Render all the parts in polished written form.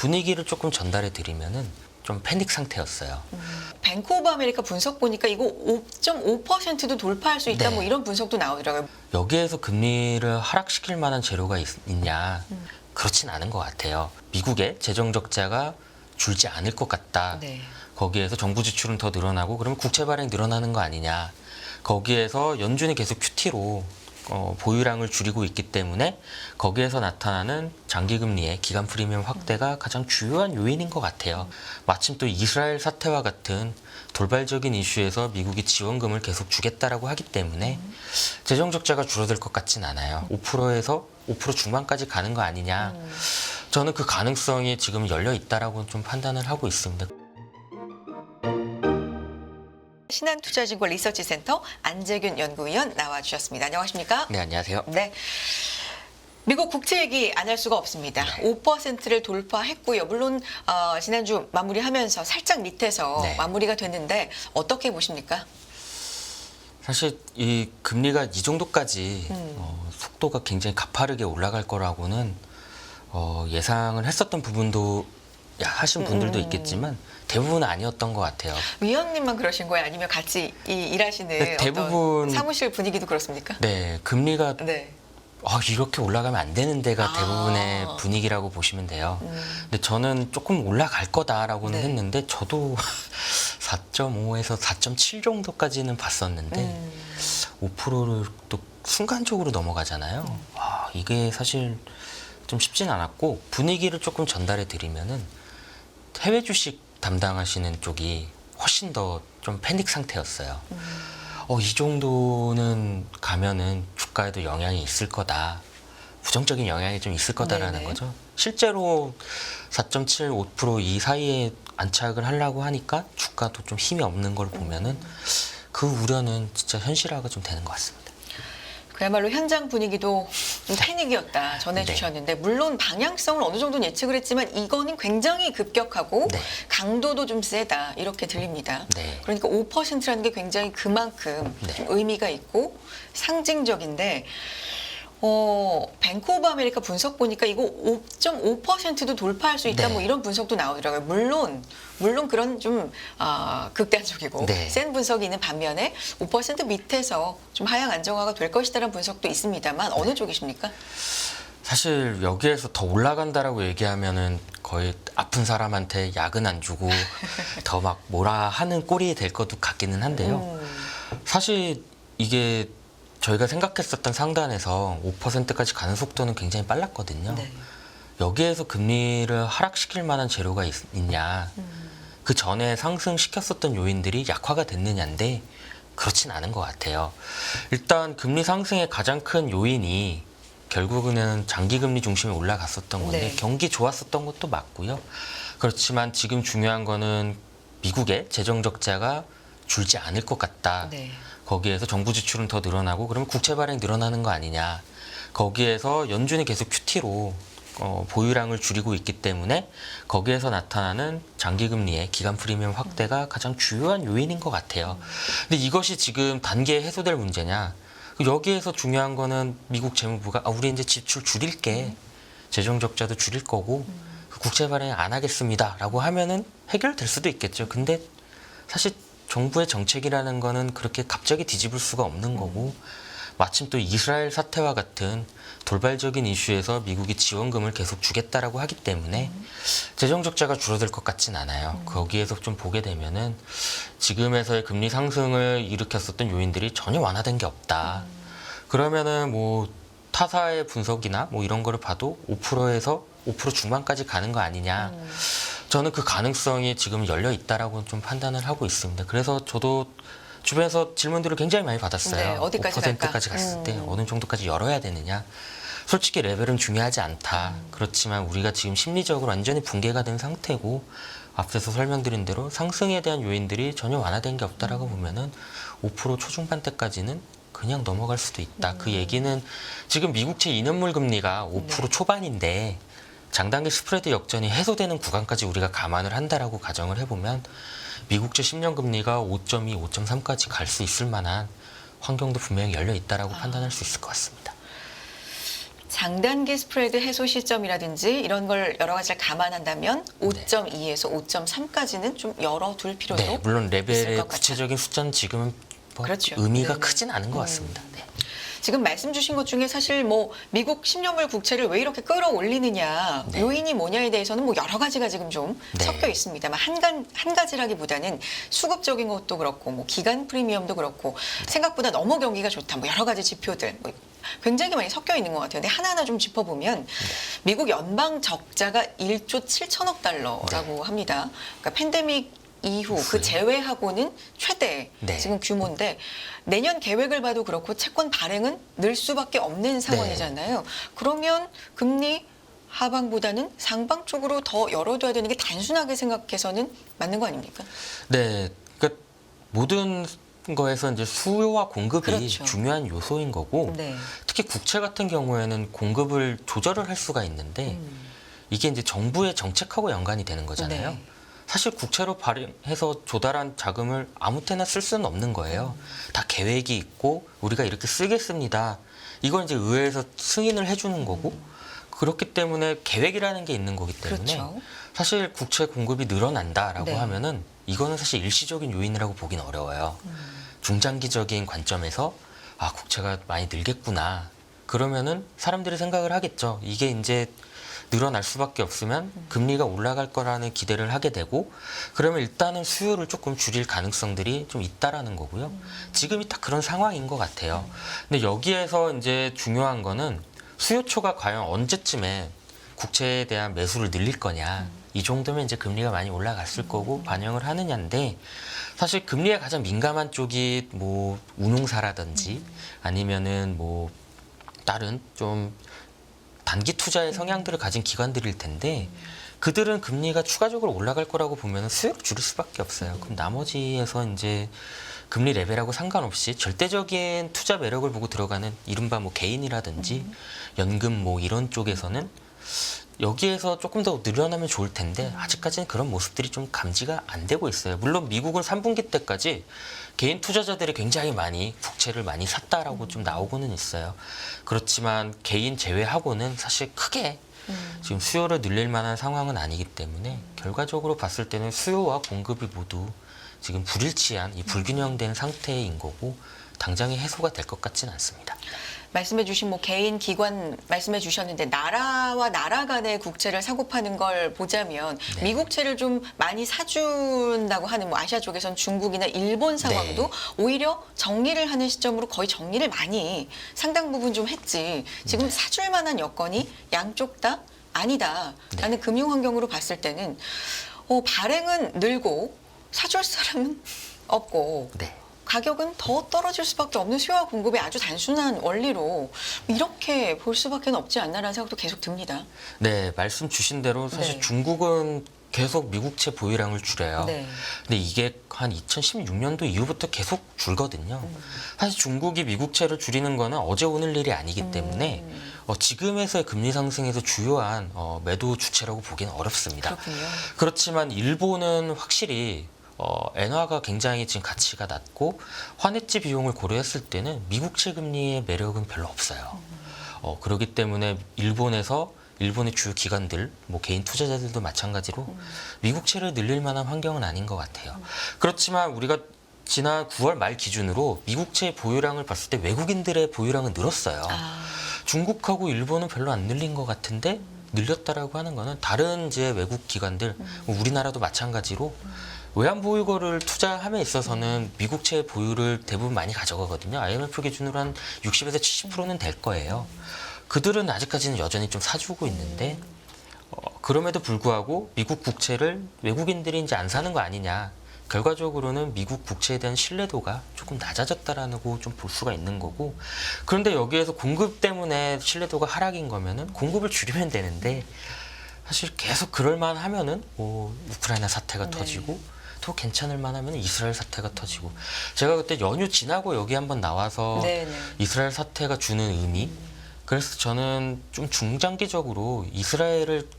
분위기를 조금 전달해 드리면은 좀 패닉 상태였어요. 뱅크 오브 아메리카 분석 보니까 이거 5.5%도 돌파할 수 있다 네. 뭐 이런 분석도 나오더라고요. 여기에서 금리를 하락시킬 만한 재료가 있냐? 그렇진 않은 것 같아요. 미국의 재정 적자가 줄지 않을 것 같다. 네. 거기에서 정부 지출은 더 늘어나고 그러면 국채 발행이 늘어나는 거 아니냐. 거기에서 연준이 계속 QT로 보유량을 줄이고 있기 때문에 거기에서 나타나는 장기금리의 기간 프리미엄 확대가 가장 주요한 요인인 것 같아요. 마침 또 이스라엘 사태와 같은 돌발적인 이슈에서 미국이 지원금을 계속 주겠다라고 하기 때문에 재정 적자가 줄어들 것 같진 않아요. 5%에서 5% 중반까지 가는 거 아니냐. 저는 그 가능성이 지금 열려 있다라고 좀 판단을 하고 있습니다. 신한투자증권 리서치센터 안재균 연구위원 나와주셨습니다. 안녕하십니까? 네, 안녕하세요. 네. 미국 국채 얘기 안 할 수가 없습니다. 네. 5%를 돌파했고요. 물론 지난주 마무리하면서 살짝 밑에서 네. 마무리가 됐는데 어떻게 보십니까? 사실 이 금리가 이 정도까지 속도가 굉장히 가파르게 올라갈 거라고는 예상을 했었던 부분도 하신 분들도 있겠지만 대부분은 아니었던 것 같아요. 위원님만 그러신 거예요? 아니면 같이 일하시는 네, 대부분- 어떤 사무실 분위기도 그렇습니까? 네, 금리가 네. 이렇게 올라가면 안 되는 데가 아. 대부분의 분위기라고 보시면 돼요. 근데 저는 조금 올라갈 거다라고는 네. 했는데 저도 4.5에서 4.7 정도까지는 봤었는데 5%를 또 순간적으로 넘어가잖아요. 이게 사실 좀 쉽진 않았고 분위기를 조금 전달해 드리면은 해외 주식 담당하시는 쪽이 훨씬 더 좀 패닉 상태였어요. 이 정도는 가면은 주가에도 영향이 있을 거다. 부정적인 영향이 좀 있을 거다라는 네네. 거죠. 실제로 4.7, 5%이 사이에 안착을 하려고 하니까 주가도 좀 힘이 없는 걸 보면은 그 우려는 진짜 현실화가 좀 되는 것 같습니다. 그야말로 현장 분위기도 좀 패닉이었다 전해주셨는데 물론 방향성을 어느 정도는 예측을 했지만 이거는 굉장히 급격하고 네. 강도도 좀 세다 이렇게 들립니다. 네. 그러니까 5%라는 게 굉장히 그만큼 네. 좀 의미가 있고 상징적인데 뱅크 오브 아메리카 분석 보니까 이거 5.5%도 돌파할 수 있다 네. 뭐 이런 분석도 나오더라고요. 물론 그런 좀 극단적이고 네. 센 분석이 있는 반면에 5% 밑에서 좀 하향 안정화가 될 것이다라는 분석도 있습니다만 어느 쪽이십니까? 사실 여기에서 더 올라간다라고 얘기하면은 거의 아픈 사람한테 약은 안 주고 더 막 뭐라 하는 꼴이 될 것도 같기는 한데요. 사실 이게 저희가 생각했었던 상단에서 5%까지 가는 속도는 굉장히 빨랐거든요. 네. 여기에서 금리를 하락시킬 만한 재료가 있냐. 그 전에 상승시켰었던 요인들이 약화가 됐느냐인데 그렇진 않은 것 같아요. 일단 금리 상승의 가장 큰 요인이 결국은 장기금리 중심에 올라갔었던 건데 네. 경기 좋았었던 것도 맞고요. 그렇지만 지금 중요한 거는 미국의 재정 적자가 줄지 않을 것 같다. 네. 거기에서 정부 지출은 더 늘어나고 그러면 국채 발행이 늘어나는 거 아니냐. 거기에서 연준이 계속 QT로 보유량을 줄이고 있기 때문에 거기에서 나타나는 장기금리의 기간 프리미엄 확대가 가장 주요한 요인인 것 같아요. 근데 이것이 지금 단계에 해소될 문제냐? 여기에서 중요한 거는 미국 재무부가 우리 이제 지출 줄일게. 재정 적자도 줄일 거고 국채 발행 안 하겠습니다라고 하면은 해결될 수도 있겠죠. 근데 사실 정부의 정책이라는 거는 그렇게 갑자기 뒤집을 수가 없는 거고 마침 또 이스라엘 사태와 같은 돌발적인 이슈에서 미국이 지원금을 계속 주겠다라고 하기 때문에 재정 적자가 줄어들 것 같진 않아요. 거기에서 좀 보게 되면은 지금에서의 금리 상승을 일으켰었던 요인들이 전혀 완화된 게 없다. 그러면은 뭐 타사의 분석이나 뭐 이런 거를 봐도 5%에서 5% 중반까지 가는 거 아니냐. 저는 그 가능성이 지금 열려 있다라고 좀 판단을 하고 있습니다. 그래서 저도 주변에서 질문들을 굉장히 많이 받았어요. 네, 어디까지 5%까지 갈까? 갔을 때 어느 정도까지 열어야 되느냐. 솔직히 레벨은 중요하지 않다. 그렇지만 우리가 지금 심리적으로 완전히 붕괴가 된 상태고 앞서서 설명드린 대로 상승에 대한 요인들이 전혀 완화된 게 없다라고 보면은 5% 초중반대까지는 그냥 넘어갈 수도 있다. 그 얘기는 지금 미국채 2년물 금리가 5% 초반인데 장단기 스프레드 역전이 해소되는 구간까지 우리가 감안을 한다라고 가정을 해보면 미국채 10년 금리가 5.2, 5.3까지 갈 수 있을 만한 환경도 분명히 열려 있다라고 판단할 수 있을 것 같습니다. 장단기 스프레드 해소 시점이라든지 이런 걸 여러 가지를 감안한다면 5.2에서 5.3까지는 좀 열어둘 필요도 네, 물론 있을 레벨의 것 같다. 구체적인 숫자는 지금은 뭐 그렇죠. 의미가 네네. 크진 않은 것 같습니다. 네. 지금 말씀 주신 것 중에 사실 뭐 미국 10년물 국채를 왜 이렇게 끌어올리느냐 네. 요인이 뭐냐에 대해서는 뭐 여러 가지가 지금 좀 네. 섞여 있습니다만 한 가지라기보다는 수급적인 것도 그렇고 뭐 기간 프리미엄도 그렇고 생각보다 너무 경기가 좋다 뭐 여러 가지 지표들 뭐 굉장히 많이 섞여 있는 것 같아요. 근데 하나하나 좀 짚어보면 미국 연방 적자가 1조 7천억 달러라고 합니다. 그러니까 팬데믹 이후 그 제외하고는 최대 네. 지금 규모인데 내년 계획을 봐도 그렇고 채권 발행은 늘 수밖에 없는 상황이잖아요. 그러면 금리 하방보다는 상방 쪽으로 더 열어둬야 되는 게 단순하게 생각해서는 맞는 거 아닙니까? 네, 그러니까 모든 거에서 이제 수요와 공급이 그렇죠. 중요한 요소인 거고 네. 특히 국채 같은 경우에는 공급을 조절을 할 수가 있는데 이게 이제 정부의 정책하고 연관이 되는 거잖아요. 네. 사실 국채로 발행해서 조달한 자금을 아무 때나 쓸 수는 없는 거예요. 다 계획이 있고 우리가 이렇게 쓰겠습니다. 이걸 이제 의회에서 승인을 해주는 거고 그렇기 때문에 계획이라는 게 있는 거기 때문에 그렇죠. 사실 국채 공급이 늘어난다라고 네. 하면은 이거는 사실 일시적인 요인이라고 보긴 어려워요. 중장기적인 관점에서 아 국채가 많이 늘겠구나. 그러면은 사람들이 생각을 하겠죠. 이게 이제 늘어날 수밖에 없으면 금리가 올라갈 거라는 기대를 하게 되고 그러면 일단은 수요를 조금 줄일 가능성들이 좀 있다라는 거고요. 지금이 딱 그런 상황인 것 같아요. 근데 여기에서 이제 중요한 거는 수요초가 과연 언제쯤에 국채에 대한 매수를 늘릴 거냐. 이 정도면 이제 금리가 많이 올라갔을 거고 반영을 하느냐인데 사실 금리에 가장 민감한 쪽이 뭐 운용사라든지 아니면은 뭐 다른 좀 단기 투자의 성향들을 가진 기관들일 텐데 그들은 금리가 추가적으로 올라갈 거라고 보면 수요를 줄일 수밖에 없어요. 그럼 나머지에서 이제 금리 레벨하고 상관없이 절대적인 투자 매력을 보고 들어가는 이른바 뭐 개인이라든지 연금 뭐 이런 쪽에서는 여기에서 조금 더 늘어나면 좋을 텐데 아직까지는 그런 모습들이 좀 감지가 안 되고 있어요. 물론 미국은 3분기 때까지 개인 투자자들이 굉장히 많이 국채를 많이 샀다라고 좀 나오고는 있어요. 그렇지만 개인 제외하고는 사실 크게 지금 수요를 늘릴 만한 상황은 아니기 때문에 결과적으로 봤을 때는 수요와 공급이 모두 지금 불일치한 이 불균형된 상태인 거고 당장에 해소가 될 것 같지는 않습니다. 말씀해 주신 뭐 개인 기관 말씀해 주셨는데 나라와 나라 간의 국채를 사고 파는 걸 보자면 네. 미국채를 좀 많이 사준다고 하는 뭐 아시아 쪽에선 중국이나 일본 상황도 네. 오히려 정리를 하는 시점으로 거의 정리를 많이 상당 부분 좀 했지 지금 사줄 만한 여건이 양쪽 다 아니다라는 금융 환경으로 봤을 때는 발행은 늘고 사줄 사람은 없고 네. 가격은 더 떨어질 수밖에 없는 수요와 공급의 아주 단순한 원리로 이렇게 볼 수밖에 없지 않나라는 생각도 계속 듭니다. 네, 말씀 주신 대로 사실 네. 중국은 계속 미국채 보유량을 줄여요. 네. 근데 이게 한 2016년도 이후부터 계속 줄거든요. 사실 중국이 미국채를 줄이는 거는 어제 오늘 일이 아니기 때문에 지금에서의 금리 상승에서 주요한 매도 주체라고 보기는 어렵습니다. 그렇군요. 그렇지만 일본은 확실히 엔화가 굉장히 지금 가치가 낮고 환해지 비용을 고려했을 때는 미국채 금리의 매력은 별로 없어요. 그렇기 때문에 일본의 주요 기관들, 뭐 개인 투자자들도 마찬가지로 미국채를 늘릴 만한 환경은 아닌 것 같아요. 그렇지만 우리가 지난 9월 말 기준으로 미국채 보유량을 봤을 때 외국인들의 보유량은 늘었어요. 중국하고 일본은 별로 안 늘린 것 같은데 늘렸다라고 하는 거는 다른 이제 외국 기관들, 우리나라도 마찬가지로 외환 보유고를 투자함에 있어서는 미국채 보유를 대부분 많이 가져가거든요. IMF 기준으로 한 60에서 70%는 될 거예요. 그들은 아직까지는 여전히 좀 사주고 있는데 그럼에도 불구하고 미국 국채를 외국인들이 이제 안 사는 거 아니냐. 결과적으로는 미국 국채에 대한 신뢰도가 조금 낮아졌다라고 좀 볼 수가 있는 거고 그런데 여기에서 공급 때문에 신뢰도가 하락인 거면은 공급을 줄이면 되는데 사실 계속 그럴만 하면은 뭐 우크라이나 사태가 터지고 또 괜찮을 만하면 이스라엘 사태가 터지고 제가 그때 연휴 지나고 여기 한번 나와서 이스라엘 사태가 주는 의미 그래서 저는 좀 중장기적으로 이스라엘을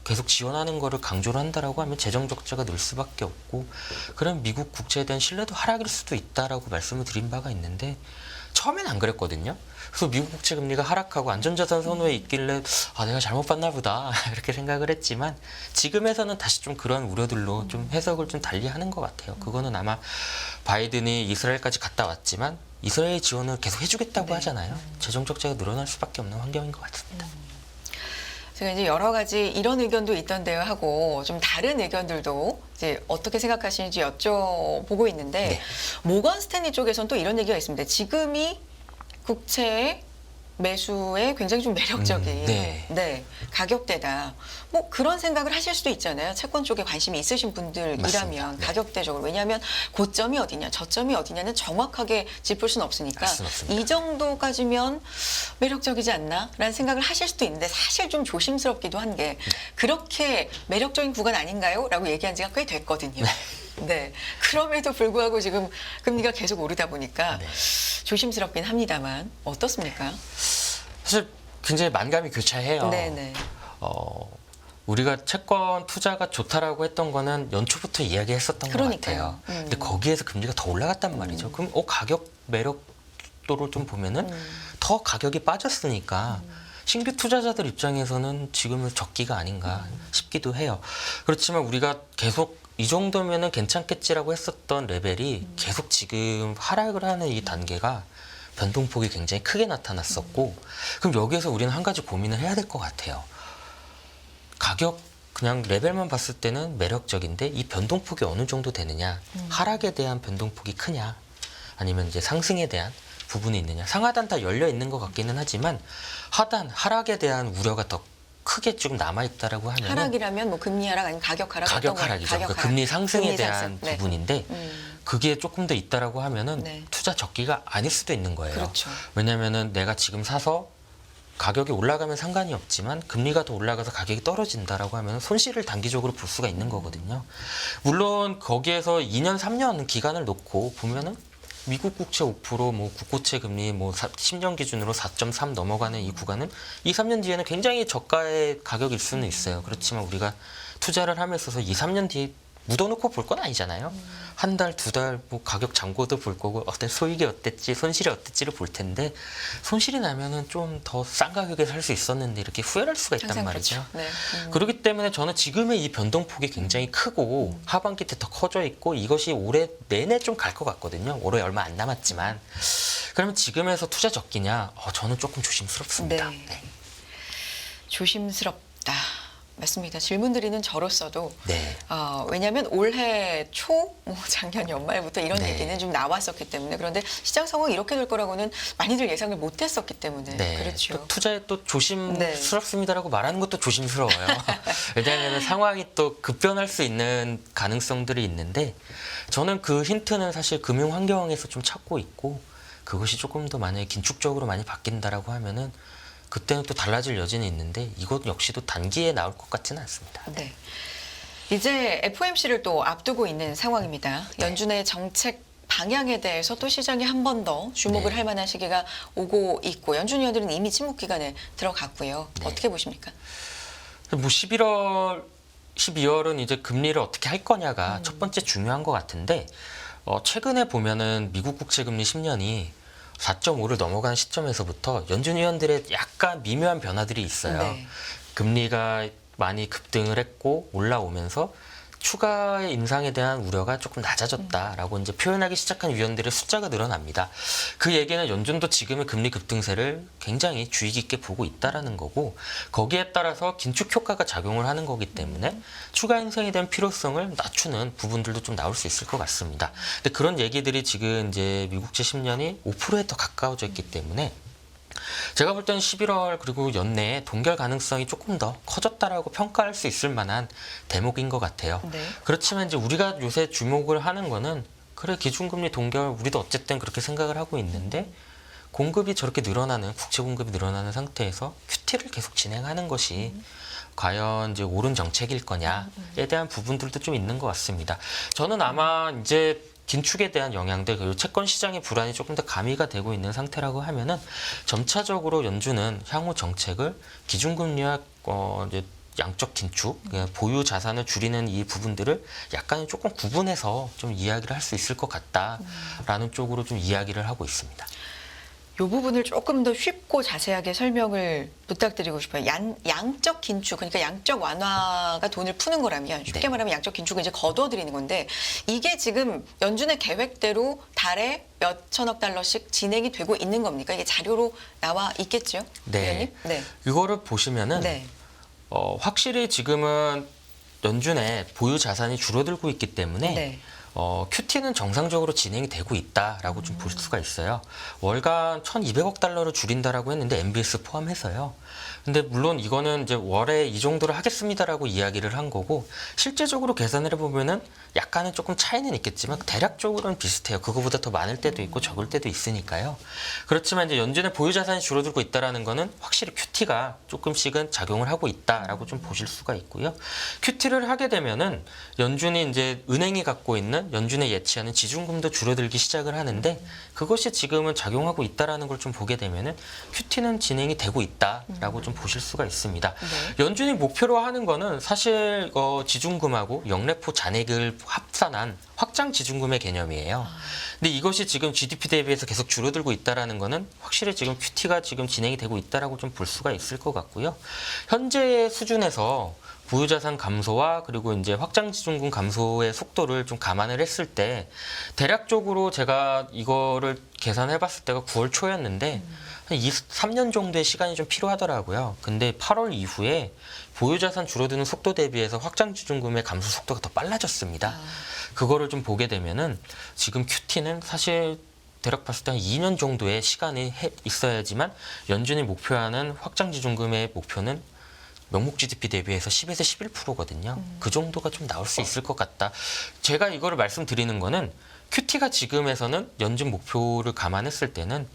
계속 지원하는 거를 강조를 한다라고 하면 재정 적자가 늘 수밖에 없고 그럼 미국 국채에 대한 신뢰도 하락일 수도 있다라고 말씀을 드린 바가 있는데 처음엔 안 그랬거든요. 그래서 미국 국채 금리가 하락하고 안전자산 선호에 있길래 내가 잘못 봤나 보다 이렇게 생각을 했지만 지금에서는 다시 좀 그런 우려들로 좀 해석을 좀 달리하는 것 같아요. 그거는 아마 바이든이 이스라엘까지 갔다 왔지만 이스라엘 지원을 계속 해주겠다고 하잖아요. 재정 적자가 늘어날 수밖에 없는 환경인 것 같습니다. 제가 이제 여러 가지 이런 의견도 있던데요 하고 좀 다른 의견들도 이제 어떻게 생각하시는지 여쭤보고 있는데 네. 모건 스탠리 쪽에서는 또 이런 얘기가 있습니다. 지금이 국채 매수에 굉장히 좀 매력적인 네. 가격대다. 뭐 그런 생각을 하실 수도 있잖아요. 채권 쪽에 관심이 있으신 분들이라면 맞습니다. 네. 가격대적으로. 왜냐하면 고점이 어디냐 저점이 어디냐는 정확하게 짚을 수는 없으니까 알 수는 없습니다. 이 정도까지면 매력적이지 않나라는 생각을 하실 수도 있는데 사실 좀 조심스럽기도 한 게 그렇게 매력적인 구간 아닌가요? 라고 얘기한 지가 꽤 됐거든요. 네. 그럼에도 불구하고 지금 금리가 계속 오르다 보니까 네. 조심스럽긴 합니다만 어떻습니까? 사실 굉장히 만감이 교차해요. 네네. 우리가 채권 투자가 좋다라고 했던 거는 연초부터 이야기했었던 것 그러니까요. 같아요. 근데 거기에서 금리가 더 올라갔단 말이죠. 그럼 가격 매력도를 좀 보면은 더 가격이 빠졌으니까 신규 투자자들 입장에서는 지금은 적기가 아닌가 싶기도 해요. 그렇지만 우리가 계속 이 정도면은 괜찮겠지라고 했었던 레벨이 계속 지금 하락을 하는 이 단계가 변동폭이 굉장히 크게 나타났었고 그럼 여기에서 우리는 한 가지 고민을 해야 될 것 같아요. 가격 그냥 레벨만 봤을 때는 매력적인데 이 변동폭이 어느 정도 되느냐 하락에 대한 변동폭이 크냐 아니면 이제 상승에 대한 부분이 있느냐 상하단 다 열려 있는 것 같기는 하지만 하락에 대한 우려가 더 크게 지금 남아있다라고 하면 하락이라면 뭐 금리 하락 아니면 가격 하락 가격 어떤 거? 하락이죠. 가격 그 하락. 금리 상승에 금리 대한 상승. 네. 부분인데 그게 조금 더 있다라고 하면은 네. 투자 적기가 아닐 수도 있는 거예요. 그렇죠. 왜냐면은 내가 지금 사서 가격이 올라가면 상관이 없지만 금리가 더 올라가서 가격이 떨어진다라고 하면 손실을 단기적으로 볼 수가 있는 거거든요. 물론 거기에서 2년, 3년 기간을 놓고 보면은 미국 국채 5%, 뭐 국고채 금리 뭐 10년 기준으로 4.3 넘어가는 이 구간은 2, 3년 뒤에는 굉장히 저가의 가격일 수는 있어요. 그렇지만 우리가 투자를 함에 있어서 2, 3년 뒤에 묻어놓고 볼 건 아니잖아요. 한 달, 두 달 뭐 가격 잔고도 볼 거고 소익이 어땠지, 손실이 어땠지를 볼 텐데 손실이 나면은 좀 더 싼 가격에 살 수 있었는데 이렇게 후회할 수가 있단 항상 말이죠. 그렇죠. 네. 그렇기 때문에 저는 지금의 이 변동폭이 굉장히 크고 하반기 때 더 커져 있고 이것이 올해 내내 좀 갈 것 같거든요. 올해 얼마 안 남았지만 그러면 지금에서 투자 적기냐? 저는 조금 조심스럽습니다. 네. 조심스럽다. 맞습니다. 질문 드리는 저로서도 네. 왜냐하면 올해 초, 뭐 작년 연말부터 이런 네. 얘기는 좀 나왔었기 때문에 그런데 시장 상황이 이렇게 될 거라고는 많이들 예상을 못했었기 때문에 네. 그렇죠. 또 투자에 또 조심스럽습니다라고 말하는 것도 조심스러워요. 왜냐하면 상황이 또 급변할 수 있는 가능성들이 있는데 저는 그 힌트는 사실 금융 환경에서 좀 찾고 있고 그것이 조금 더 만약에 긴축적으로 많이 바뀐다라고 하면은 그때는 또 달라질 여지는 있는데 이것 역시도 단기에 나올 것 같지는 않습니다. 네. 이제 FOMC를 또 앞두고 있는 상황입니다. 네. 연준의 정책 방향에 대해서 또 시장이 한 번 더 주목을 네. 할 만한 시기가 오고 있고 연준 위원들은 이미 침묵 기간에 들어갔고요. 네. 어떻게 보십니까? 뭐 11월, 12월은 이제 금리를 어떻게 할 거냐가 첫 번째 중요한 것 같은데 최근에 보면은 미국 국채 금리 10년이 4.5를 넘어간 시점에서부터 연준 위원들의 약간 미묘한 변화들이 있어요. 네. 금리가 많이 급등을 했고 올라오면서 추가 인상에 대한 우려가 조금 낮아졌다라고 이제 표현하기 시작한 위원들의 숫자가 늘어납니다. 그 얘기는 연준도 지금의 금리 급등세를 굉장히 주의 깊게 보고 있다라는 거고 거기에 따라서 긴축 효과가 작용을 하는 거기 때문에 추가 인상에 대한 필요성을 낮추는 부분들도 좀 나올 수 있을 것 같습니다. 근데 그런 얘기들이 지금 이제 미국채 10년이 5%에 더 가까워져 있기 때문에 제가 볼 때는 11월 그리고 연내에 동결 가능성이 조금 더 커졌다라고 평가할 수 있을 만한 대목인 것 같아요. 네. 그렇지만 이제 우리가 요새 주목을 하는 거는 그래 기준금리 동결 우리도 어쨌든 그렇게 생각을 하고 있는데 공급이 저렇게 늘어나는 국채 공급이 늘어나는 상태에서 QT를 계속 진행하는 것이 과연 이제 옳은 정책일 거냐에 대한 부분들도 좀 있는 것 같습니다. 저는 아마 이제 긴축에 대한 영향들 그리고 채권 시장의 불안이 조금 더 가미가 되고 있는 상태라고 하면은 점차적으로 연준은 향후 정책을 기준금리와 이제 양적 긴축, 보유 자산을 줄이는 이 부분들을 약간 조금 구분해서 좀 이야기를 할 수 있을 것 같다라는 쪽으로 좀 이야기를 하고 있습니다. 이 부분을 조금 더 쉽고 자세하게 설명을 부탁드리고 싶어요. 양적 긴축, 그러니까 양적 완화가 돈을 푸는 거라면 쉽게 네. 말하면 양적 긴축은 이제 거둬들이는 건데 이게 지금 연준의 계획대로 달에 몇 천억 달러씩 진행이 되고 있는 겁니까? 이게 자료로 나와 있겠죠? 네. 위원님? 네. 이거를 보시면은 네. 확실히 지금은 연준의 보유 자산이 줄어들고 있기 때문에 네. QT는 정상적으로 진행이 되고 있다라고 좀 볼 수가 있어요. 월간 1,200억 달러를 줄인다라고 했는데 MBS 포함해서요. 근데 물론 이거는 이제 월에 이 정도를 하겠습니다라고 이야기를 한 거고 실제적으로 계산을 해보면은 약간은 조금 차이는 있겠지만 대략적으로는 비슷해요. 그거보다 더 많을 때도 있고 적을 때도 있으니까요. 그렇지만 이제 연준의 보유 자산이 줄어들고 있다라는 거는 확실히 QT가 조금씩은 작용을 하고 있다라고 좀 보실 수가 있고요. QT를 하게 되면은 연준이 이제 은행이 갖고 있는 연준의 예치하는 지준금도 줄어들기 시작을 하는데 그것이 지금은 작용하고 있다라는 걸 좀 보게 되면은 QT는 진행이 되고 있다라고 좀 보실 수가 있습니다. 네. 연준이 목표로 하는 거는 사실 지준금하고 영래포 잔액을 합산한 확장 지준금의 개념이에요. 근데 이것이 지금 GDP 대비해서 계속 줄어들고 있다라는 거는 확실히 지금 QT가 지금 진행이 되고 있다라고 좀 볼 수가 있을 것 같고요. 현재의 수준에서 보유자산 감소와 그리고 이제 확장 지준금 감소의 속도를 좀 감안을 했을 때 대략적으로 제가 이거를 계산해 봤을 때가 9월 초였는데 한 3년 정도의 시간이 좀 필요하더라고요. 근데 8월 이후에 보유자산 줄어드는 속도 대비해서 확장 지준금의 감소 속도가 더 빨라졌습니다. 그거를 좀 보게 되면은 지금 QT는 사실 대략 봤을 때 한 2년 정도의 시간이 있어야지만 연준이 목표하는 확장 지준금의 목표는 명목 GDP 대비해서 10에서 11%거든요. 그 정도가 좀 나올 수 있을 것 같다. 제가 이거를 말씀드리는 거는 QT가 지금에서는 연준 목표를 감안했을 때는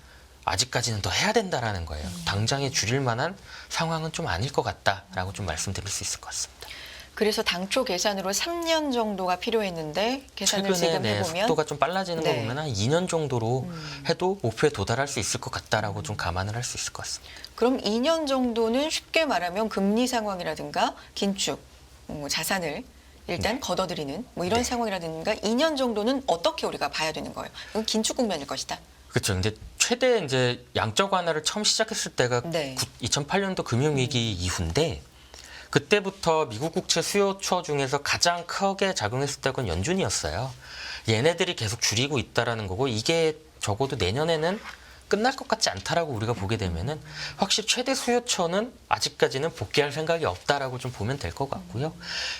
아직까지는 더 해야 된다라는 거예요. 당장에 줄일 만한 상황은 좀 아닐 것 같다라고 좀 말씀드릴 수 있을 것 같습니다. 그래서 당초 계산으로 3년 정도가 필요했는데 계산을 최근에 지금 해보면 속도가 좀 빨라지는 네. 거 보면 한 2년 정도로 해도 목표에 도달할 수 있을 것 같다라고 좀 감안을 할 수 있을 것 같습니다. 그럼 2년 정도는 쉽게 말하면 금리 상황이라든가 긴축, 자산을 일단 걷어들이는 뭐 이런 네. 상황이라든가 2년 정도는 어떻게 우리가 봐야 되는 거예요? 이건 긴축 국면일 것이다. 그렇죠. 근데 최대 이제 양적 완화를 처음 시작했을 때가 네. 2008년도 금융위기 이후인데 그때부터 미국 국채 수요처 중에서 가장 크게 작용했을 때가 연준이었어요. 얘네들이 계속 줄이고 있다라는 거고 이게 적어도 내년에는 끝날 것 같지 않다라고 우리가 보게 되면은 확실히 최대 수요처는 아직까지는 복귀할 생각이 없다라고 좀 보면 될 것 같고요.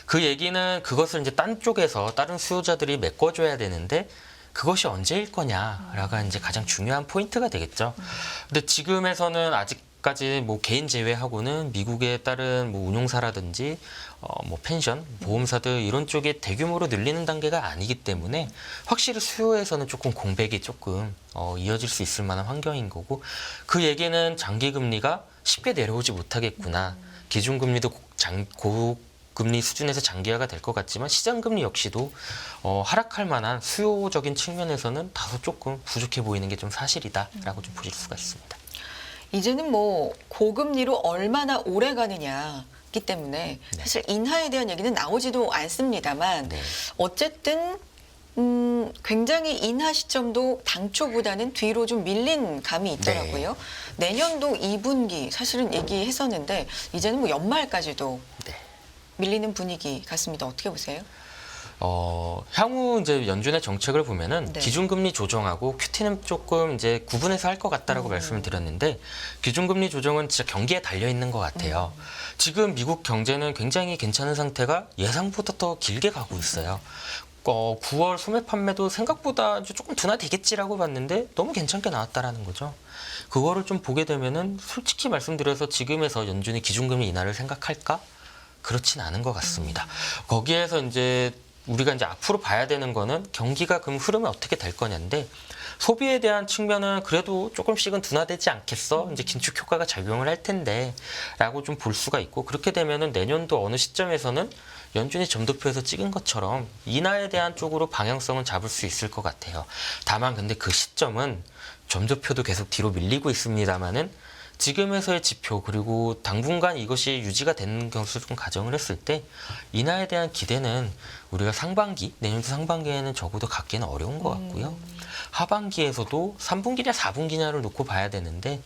그 얘기는 그것을 이제 딴 쪽에서 다른 수요자들이 메꿔줘야 되는데 그것이 언제일 거냐라가 이제 가장 중요한 포인트가 되겠죠. 근데 지금에서는 아직까지 뭐 개인 제외하고는 미국에 따른 뭐 운용사라든지 뭐 펜션, 보험사들 이런 쪽에 대규모로 늘리는 단계가 아니기 때문에 확실히 수요에서는 조금 공백이 조금 이어질 수 있을 만한 환경인 거고 그 얘기는 장기 금리가 쉽게 내려오지 못하겠구나. 기준금리도 고금리 수준에서 장기화가 될 것 같지만 시장금리 역시도 하락할 만한 수요적인 측면에서는 다소 조금 부족해 보이는 게 좀 사실이다라고 좀 보실 수가 있습니다. 이제는 뭐 고금리로 얼마나 오래 가느냐기 때문에 사실 인하에 대한 얘기는 나오지도 않습니다만 네. 어쨌든 굉장히 인하 시점도 당초보다는 뒤로 좀 밀린 감이 있더라고요. 내년도 2분기 사실은 얘기했었는데 이제는 뭐 연말까지도 네. 밀리는 분위기 같습니다. 어떻게 보세요? 향후 이제 연준의 정책을 보면은 네. 기준금리 조정하고 QT는 조금 이제 구분해서 할 것 같다라고 말씀을 드렸는데 기준금리 조정은 진짜 경기에 달려 있는 것 같아요. 지금 미국 경제는 굉장히 괜찮은 상태가 예상보다 더 길게 가고 있어요. 9월 소매 판매도 생각보다 조금 둔화되겠지라고 봤는데 너무 괜찮게 나왔다라는 거죠. 그거를 좀 보게 되면은 솔직히 말씀드려서 지금에서 연준이 기준금리 인하를 생각할까? 그렇진 않은 것 같습니다. 거기에서 이제 우리가 이제 앞으로 봐야 되는 거는 경기가 그럼 흐름이 어떻게 될 거냐인데 소비에 대한 측면은 그래도 조금씩은 둔화되지 않겠어? 이제 긴축 효과가 작용을 할 텐데라고 좀 볼 수가 있고 그렇게 되면은 내년도 어느 시점에서는 연준이 점도표에서 찍은 것처럼 인하에 대한 쪽으로 방향성은 잡을 수 있을 것 같아요. 다만 근데 그 시점은 점도표도 계속 뒤로 밀리고 있습니다만은 지금에서의 지표 그리고 당분간 이것이 유지가 되는 것을 좀 가정을 했을 때 인하에 대한 기대는 우리가 내년도 상반기에는 적어도 갖기는 어려운 것 같고요. 하반기에서도 3분기냐 4분기냐를 놓고 봐야 되는데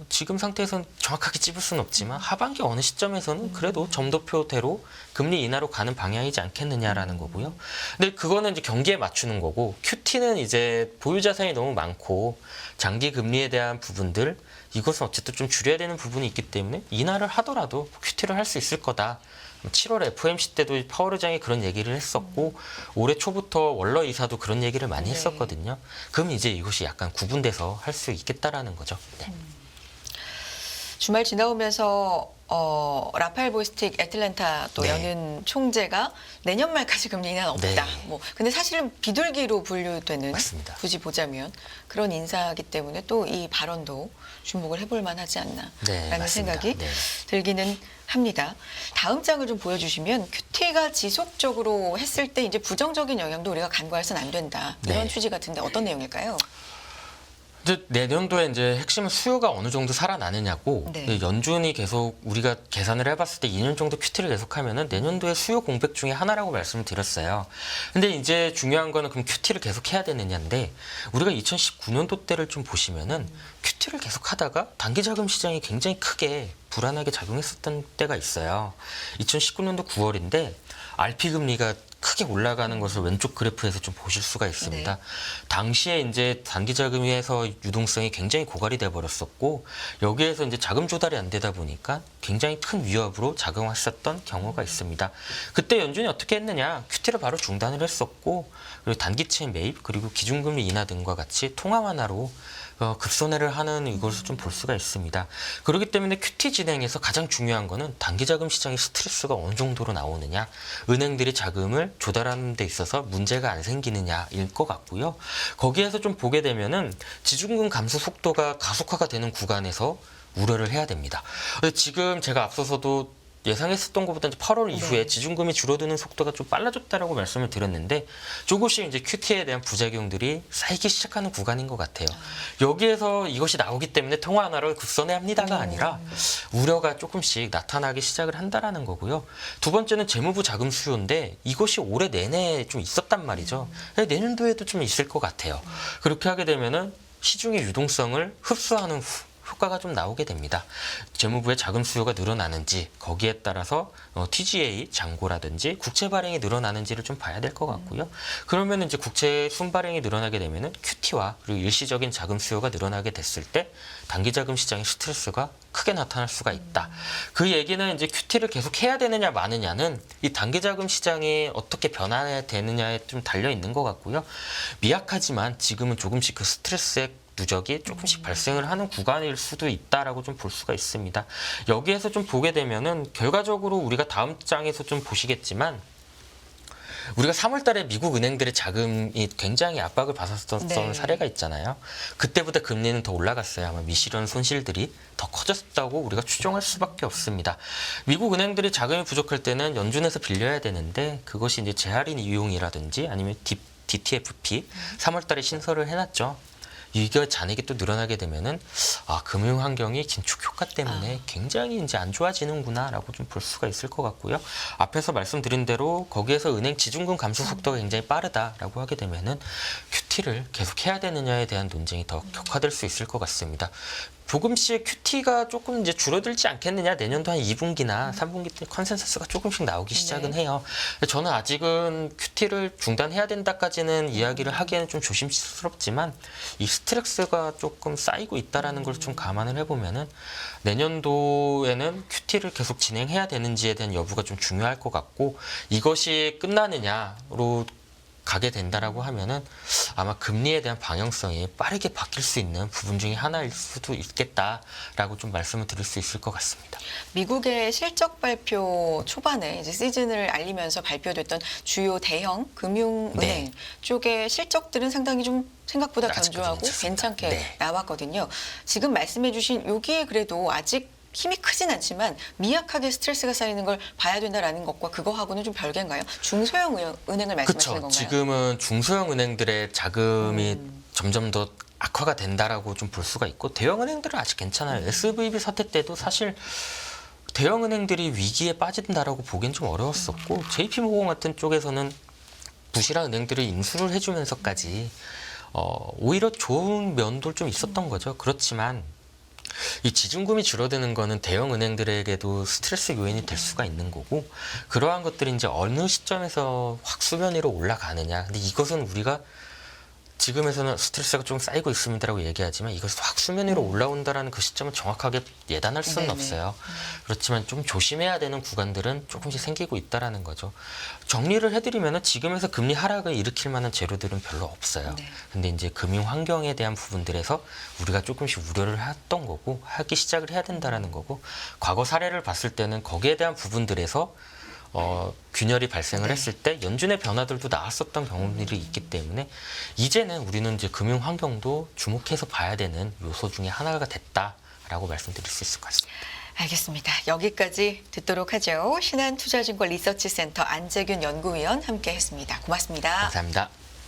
지금 상태에서는 정확하게 찝을 수는 없지만 하반기 어느 시점에서는 그래도 점도표대로 금리 인하로 가는 방향이지 않겠느냐라는 거고요. 근데 그거는 이제 경기에 맞추는 거고 QT는 이제 보유 자산이 너무 많고 장기 금리에 대한 부분들 이것은 어쨌든 좀 줄여야 되는 부분이 있기 때문에 인하를 하더라도 QT를 할 수 있을 거다. 7월 FOMC 때도 파월 의장이 그런 얘기를 했었고 올해 초부터 월러 이사도 그런 얘기를 많이 네. 했었거든요. 그럼 이제 이것이 약간 구분돼서 할 수 있겠다라는 거죠. 네. 주말 지나오면서 라파엘 보이스틱 애틀랜타 또 네. 연은 총재가 내년 말까지 금리 인하는 없다. 네. 뭐 근데 사실은 비둘기로 분류되는 맞습니다. 굳이 보자면 그런 인사이기 때문에 또 이 발언도 주목을 해볼 만하지 않나라는 네, 맞습니다. 생각이 네. 들기는 합니다. 다음 장을 좀 보여주시면 QT가 지속적으로 했을 때 이제 부정적인 영향도 우리가 간과해서는 안 된다. 이런 네. 취지 같은데 어떤 내용일까요? 이제 내년도에 이제 핵심은 수요가 어느 정도 살아나느냐고 네. 연준이 계속 우리가 계산을 해봤을 때 2년 정도 QT를 계속하면은 내년도에 수요 공백 중에 하나라고 말씀을 드렸어요. 근데 이제 중요한 거는 그럼 QT를 계속 해야 되느냐인데 우리가 2019년도 때를 좀 보시면은 QT를 계속 하다가 단기 자금 시장이 굉장히 크게 불안하게 작용했었던 때가 있어요. 2019년도 9월인데 RP 금리가 크게 올라가는 것을 왼쪽 그래프에서 좀 보실 수가 있습니다. 네. 당시에 이제 단기 자금에서 유동성이 굉장히 고갈이 돼 버렸었고 여기에서 이제 자금 조달이 안 되다 보니까 굉장히 큰 위협으로 작용했었던 경우가 있습니다. 그때 연준이 어떻게 했느냐? QT를 바로 중단을 했었고 그리고 단기채 매입 그리고 기준금리 인하 등과 같이 통화 완화로 급손해를 하는 이것을 좀 볼 수가 있습니다. 그렇기 때문에 QT 진행에서 가장 중요한 거는 단기 자금 시장의 스트레스가 어느 정도로 나오느냐, 은행들이 자금을 조달하는 데 있어서 문제가 안 생기느냐일 것 같고요. 거기에서 좀 보게 되면은 지준금 감소 속도가 가속화가 되는 구간에서 우려를 해야 됩니다. 근데 지금 제가 앞서서도 예상했었던 것보다 8월 이후에 지준금이 줄어드는 속도가 좀 빨라졌다라고 말씀을 드렸는데 조금씩 이제 QT에 대한 부작용들이 쌓이기 시작하는 구간인 것 같아요. 여기에서 이것이 나오기 때문에 통화 완화를 급선회 합니다가 아니라 우려가 조금씩 나타나기 시작을 한다라는 거고요. 두 번째는 재무부 자금 수요인데 이것이 올해 내내 좀 있었단 말이죠. 내년도에도 좀 있을 것 같아요. 그렇게 하게 되면은 시중의 유동성을 흡수하는 효과가 좀 나오게 됩니다. 재무부의 자금 수요가 늘어나는지 거기에 따라서 TGA 잔고라든지 국채 발행이 늘어나는지를 좀 봐야 될 것 같고요. 그러면 이제 국채 순발행이 늘어나게 되면은 QT와 그리고 일시적인 자금 수요가 늘어나게 됐을 때 단기 자금 시장의 스트레스가 크게 나타날 수가 있다. 그 얘기는 이제 QT를 계속 해야 되느냐 마느냐는 이 단기 자금 시장이 어떻게 변화해야 되느냐에 좀 달려 있는 것 같고요. 미약하지만 지금은 조금씩 그 스트레스의 누적이 조금씩 발생을 하는 구간일 수도 있다라고 좀 볼 수가 있습니다. 여기에서 좀 보게 되면은 결과적으로 우리가 다음 장에서 좀 보시겠지만 우리가 3월 달에 미국 은행들의 자금이 굉장히 압박을 받았었던 네. 사례가 있잖아요. 그때보다 금리는 더 올라갔어요. 아마 미실현 손실들이 더 커졌다고 우리가 추정할 수밖에 없습니다. 미국 은행들이 자금이 부족할 때는 연준에서 빌려야 되는데 그것이 이제 재할인 이용이라든지 아니면 DTFP 3월 달에 신설을 해놨죠. 이게 잔액이 또 늘어나게 되면은 금융 환경이 긴축 효과 때문에 굉장히 이제 안 좋아지는구나라고 좀 볼 수가 있을 것 같고요. 앞에서 말씀드린 대로 거기에서 은행 지준금 감소 속도가 굉장히 빠르다라고 하게 되면은 QT를 계속 해야 되느냐에 대한 논쟁이 더 격화될 수 있을 것 같습니다. 조금씩 QT가 조금 이제 줄어들지 않겠느냐 내년도 한 2분기나 3분기 때 컨센서스가 조금씩 나오기 시작은 해요. 저는 아직은 QT를 중단해야 된다까지는 이야기를 하기에는 좀 조심스럽지만 이 스트레스가 조금 쌓이고 있다라는 걸 좀 감안을 해보면은 내년도에는 QT를 계속 진행해야 되는지에 대한 여부가 좀 중요할 것 같고 이것이 끝나느냐로 가게 된다라고 하면은 아마 금리에 대한 방향성이 빠르게 바뀔 수 있는 부분 중에 하나일 수도 있겠다라고 좀 말씀을 드릴 수 있을 것 같습니다. 미국의 실적 발표 초반에 이제 시즌을 알리면서 발표됐던 주요 대형 금융은행 쪽의 실적들은 상당히 좀 생각보다 견조하고 괜찮게 나왔거든요. 지금 말씀해주신 여기에 그래도 아직 힘이 크진 않지만 미약하게 스트레스가 쌓이는 걸 봐야 된다라는 것과 그거하고는 좀 별개인가요? 중소형 은행을 말씀하시는 건가요? 지금은 중소형 은행들의 자금이 점점 더 악화가 된다라고 좀 볼 수가 있고 대형은행들은 아직 괜찮아요. SVB 사태 때도 사실 대형은행들이 위기에 빠진다라고 보기엔 좀 어려웠었고 JP모건 같은 쪽에서는 부실한 은행들을 인수를 해주면서까지 오히려 좋은 면도 좀 있었던 거죠. 그렇지만 이 지준금이 줄어드는 거는 대형 은행들에게도 스트레스 요인이 될 수가 있는 거고 그러한 것들이 이제 어느 시점에서 확 수면 위로 올라가느냐. 근데 이것은 우리가 지금에서는 스트레스가 좀 쌓이고 있습니다라고 얘기하지만 이것이 확 수면 위로 올라온다라는 그 시점은 정확하게 예단할 수는 네네. 없어요. 그렇지만 좀 조심해야 되는 구간들은 조금씩 생기고 있다라는 거죠. 정리를 해드리면은 지금에서 금리 하락을 일으킬 만한 재료들은 별로 없어요. 네. 근데 이제 금융 환경에 대한 부분들에서 우리가 조금씩 우려를 했던 거고 하기 시작을 해야 된다라는 거고 과거 사례를 봤을 때는 거기에 대한 부분들에서 균열이 발생을 네. 했을 때 연준의 변화들도 나왔었던 경험들이 있기 때문에 이제는 우리는 이제 금융 환경도 주목해서 봐야 되는 요소 중에 하나가 됐다라고 말씀드릴 수 있을 것 같습니다. 알겠습니다. 여기까지 듣도록 하죠. 신한투자증권 리서치센터 안재균 연구위원 함께했습니다. 고맙습니다. 감사합니다.